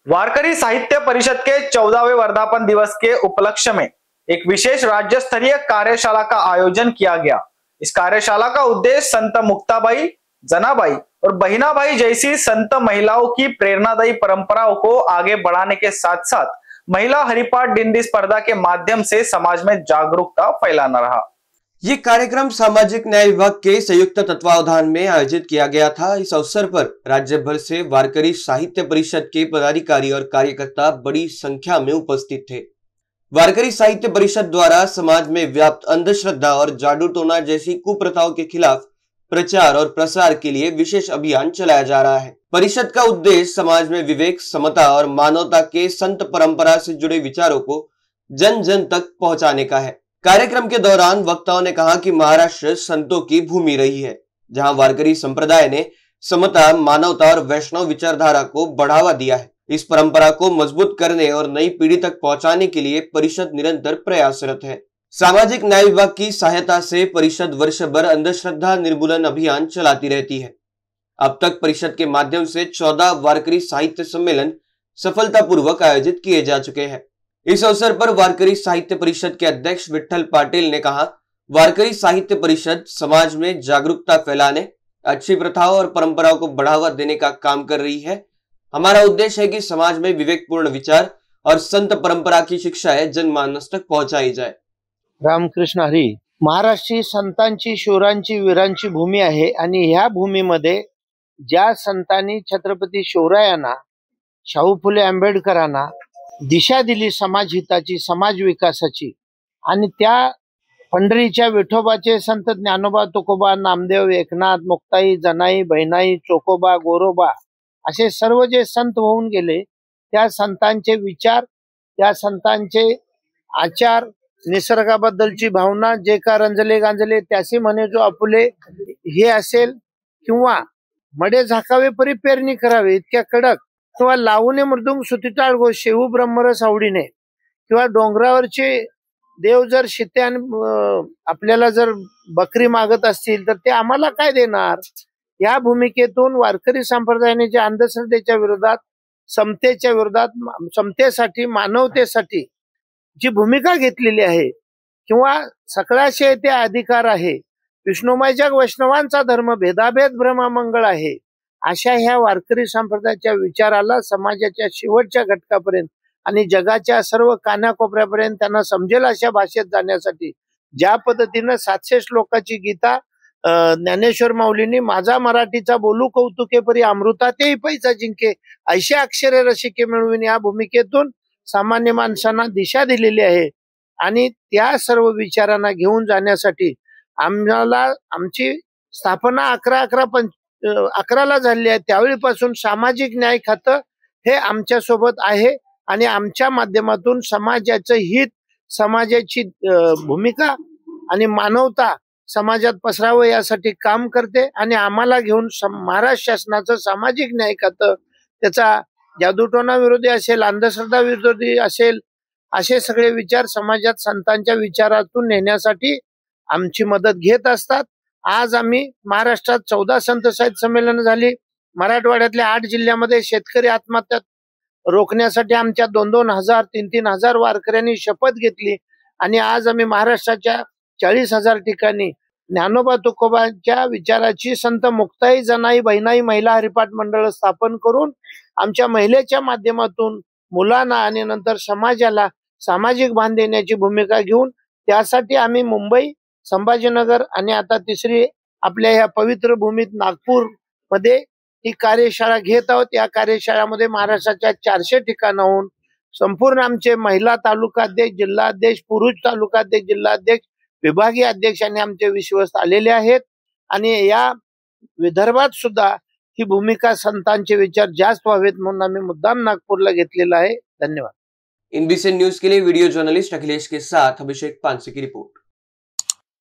वारकरी साहित्य परिषद के 14वें वर्धापन दिवस के उपलक्ष्य में एक विशेष राज्य स्तरीय कार्यशाला का आयोजन किया गया। इस कार्यशाला का उद्देश्य संत मुक्ताबाई, जनाबाई और बहिनाबाई जैसी संत महिलाओं की प्रेरणादायी परंपराओं को आगे बढ़ाने के साथ साथ महिला हरिपाठ डिंडी स्पर्धा के माध्यम से समाज में जागरूकता फैलाना रहा। ये कार्यक्रम सामाजिक न्याय विभाग के संयुक्त तत्वावधान में आयोजित किया गया था। इस अवसर पर राज्य भर से वारकरी साहित्य परिषद के पदाधिकारी और कार्यकर्ता बड़ी संख्या में उपस्थित थे। वारकरी साहित्य परिषद द्वारा समाज में व्याप्त अंधश्रद्धा और जादू टोना जैसी कुप्रथाओं के खिलाफ प्रचार और प्रसार के लिए विशेष अभियान चलाया जा रहा है। परिषद का उद्देश्य समाज में विवेक, समता और मानवता के संत परंपरा से जुड़े विचारों को जन जन तक पहुंचाने का है। कार्यक्रम के दौरान वक्ताओं ने कहा कि महाराष्ट्र संतों की भूमि रही है, जहां वारकरी संप्रदाय ने समता, मानवता और वैष्णव विचारधारा को बढ़ावा दिया है। इस परंपरा को मजबूत करने और नई पीढ़ी तक पहुंचाने के लिए परिषद निरंतर प्रयासरत है। सामाजिक न्याय विभाग की सहायता से परिषद वर्ष भर अंधश्रद्धा निर्मूलन अभियान चलाती रहती है। अब तक परिषद के माध्यम से 14 वारकरी साहित्य सम्मेलन सफलतापूर्वक आयोजित किए जा चुके हैं। इस अवसर पर वारकरी साहित्य परिषद के अध्यक्ष विठल पाटिल ने कहा, वारकरी साहित्य परिषद समाज में जागरूकता फैलाने, अच्छी प्रथाओं और परंपराओं को बढ़ावा देने का काम कर रही है। हमारा उद्देश्य है कि समाज में विवेकपूर्ण विचार और संत परंपरा की शिक्षाएं जनमानस तक पहुंचाई जाए। रामकृष्ण हरी। महाराष्ट्र संतांची, शूरांची, वीरांची भूमी आहे आणि ह्या भूमीमध्ये ज्या संतांनी छत्रपती शिवरायांना, शाहू फुले आंबेडकरांना दिशा दिली समाज हिताची, समाज विकासाची, आणि त्या पंढरीच्या विठोबाचे संत ज्ञानोबा, तुकोबा, नामदेव, एकनाथ, मुक्ताई, जनाई, बहिणाई, चोकोबा, गोरोबा असे सर्व जे संत होऊन गेले, त्या संतांचे विचार, त्या संतांचे आचार, निसर्गाबद्दलची भावना, जे का रंजले गांजले त्यासी म्हणे जो आपुले, हे असेल, किंवा मडे झाकावे परी पेरणी करावे इतक्या कडक, किंवा लावूने मृदुंग सुतिटाळ घोष शेहू ब्रह्मरस आवडीने, किंवा डोंगरावरचे देव जर शित्यान आपल्याला जर बकरी मागत असतील तर ते आम्हाला काय देणार, या भूमिकेतून वारकरी संप्रदायाने जे अंधश्रद्धेच्या विरोधात, समतेच्या विरोधात, समतेसाठी, मानवतेसाठी जी भूमिका घेतलेली आहे, किंवा सगळ्याशे ते अधिकार आहे, विष्णुमय जग वैष्णवांचा धर्म, भेदाभेद भ्रममंगळ आहे, अशा ह्या वारकरी संप्रदायाच्या विचाराला समाजाच्या शेवटच्या घटकापर्यंत आणि जगाच्या सर्व कानाकोपऱ्यापर्यंत त्यांना समजेल अशा भाषेत जाण्यासाठी ज्या पद्धतीने 700 श्लोकाची गीता ज्ञानेश्वर माऊलींनी माझा मराठीचा बोलू कौतुके परी अमृता तेही पैसा जिंके अशा अक्षरे रसिके मिळवून या भूमिकेतून सामान्य माणसांना दिशा दिलेली आहे। आणि त्या सर्व विचारांना घेऊन जाण्यासाठी आम्हाला आमची स्थापना 11/11 झालेली आहे। त्यावेळीपासून सामाजिक न्याय खातं हे आमच्या सोबत आहे आणि आमच्या माध्यमातून समाजाचं हित, समाजाची भूमिका आणि मानवता समाजात पसरावं यासाठी काम करते। आणि आम्हाला घेऊन महाराष्ट्र शासनाचं सामाजिक न्याय खातं त्याचा जादूटोना विरोधी असेल, अंधश्रद्धा विरोधी असेल, असे सगळे विचार समाजात संतांच्या विचारातून नेण्यासाठी आमची मदत घेत असतात। आज आम्ही महाराष्ट्रात 14 संत साहित्य संमेलन झाली। मराठवाड्यातल्या 8 जिल्ह्यामध्ये शेतकरी आत्महत्या रोखण्यासाठी आमच्या 2-2 हजार, 3-3 हजार वारकऱ्यांनी शपथ घेतली आणि आज आम्ही महाराष्ट्राच्या 40,000 ठिकाणी ज्ञानोबा तुकोबांच्या विचाराची संत मुक्ताई, जनाई, बहिणाई महिला हरिपाठ मंडळ स्थापन करून आमच्या महिलेच्या माध्यमातून मुलांना आणि नंतर समाजाला सामाजिक भान देण्याची भूमिका घेऊन त्यासाठी आम्ही मुंबई, संभाजीनगर आणि आता तिसरी आपल्या ह्या पवित्र भूमीत नागपूर मध्ये ही कार्यशाळा घेत आहोत। या कार्यशाळेमध्ये महाराष्ट्राच्या 400 ठिकाणाहून संपूर्ण आमचे महिला तालुका अध्यक्ष, जिल्हा अध्यक्ष, पुरुष तालुका अध्यक्ष, जिल्हा अध्यक्ष, विभागीय अध्यक्षांनी आमचे विश्वस्त आलेले आहेत। आणि या विदर्भात सुद्धा ही भूमिका संतांचे विचार जास्त व्हावेत म्हणून आम्ही मुद्दाम नागपूरला घेतलेला आहे। धन्यवाद। इनबीसी न्यूज के लिए वीडियो जर्नलिस्ट अखिलेश के साथ अभिषेक पानसे की रिपोर्ट।